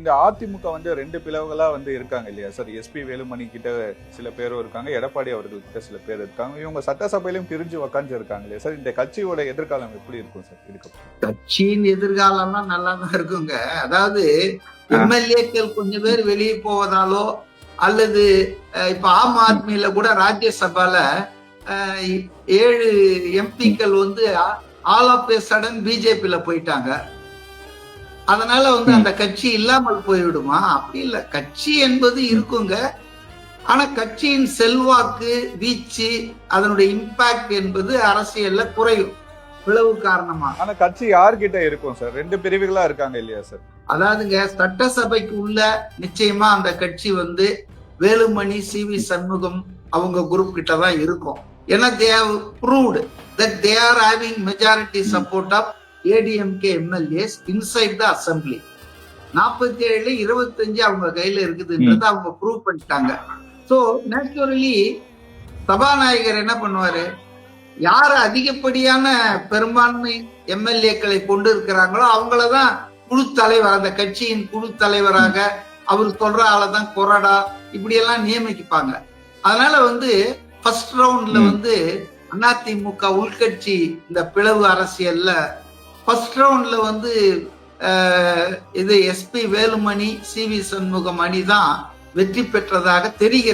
இந்த அதிமுக வந்து 2 பிளவுகளா வந்து இருக்காங்க இல்லையா சார்? எஸ்பி வேலுமணி கிட்ட சில பேரும் இருக்காங்க, எடப்பாடி அவர்கள் கிட்ட சில பேர் இருக்காங்க. இவங்க சட்டசபையிலும் பிரிஞ்சு உக்காந்து இருக்காங்க இல்லையா சார்? இந்த கட்சியோட எதிர்காலம் எப்படி இருக்கும் சார்? இதுக்கப்புறம் கட்சியின் எதிர்காலம்லாம் நல்லா தான் இருக்குங்க. அதாவது எம்எல்ஏக்கள் கொஞ்சம் பேர் வெளியே போவதாலோ அல்லது இப்ப ஆம் ஆத்மியில கூட ராஜ்யசபால 7 எம்பிக்கள் வந்து ஆல் ஆஃப் ஏ சடன் பிஜேபியில போயிட்டாங்க. அதனால வந்து அந்த கட்சி இல்லாமல் போய்விடுமா? அப்படி இல்ல, கட்சி என்பது இருக்குங்க. ஆனா கட்சியின் செல்வாக்கு, வீச்சு, அதனுடைய இம்பாக்ட் என்பது அரசியல்ல குறையும் பிளவு காரணமா. ஆனா கட்சி யார்கிட்ட இருக்கும் சார்? 2 பிரிவுகளா இருக்காங்க இல்லையா சார்? அதாவதுங்க, சட்டசபைக்கு உள்ள நிச்சயமா அந்த கட்சி வந்து வேலுமணி, சி.வி. சண்முகம் அவங்க குரூப் கிட்ட தான் இருக்கும். ஏன்னா they have proved that they are having majority support of ADMK MLAs inside the assembly. 47 25 அவங்க கையில இருக்குதுன்றத அவங்க ப்ரூவ் பண்ணிட்டாங்க. சோ நேச்சுரலி சபாநாயகர் என்ன பண்ணுவாரு, யார் அதிகப்படியான பெரும்பான்மை எம்எல்ஏக்களை கொண்டு இருக்கிறாங்களோ அவங்களதான் குழு தலைவர், அந்த கட்சியின் குழு தலைவராக அவர் சொல்ற ஆளதான் கொறடா இப்படி எல்லாம் நியமிப்பாங்க. அதனால வந்து ஃபர்ஸ்ட் ரவுண்ட்ல வந்து அதிமுக உள்கட்சி இந்த பிளவு அரசியல்ல ஃபர்ஸ்ட் ரவுண்ட்ல வந்து இது எஸ்பி வேலுமணி, சி.வி. சண்முகம் அணி தான் வெற்றி பெற்றதாக தெரிகிறது.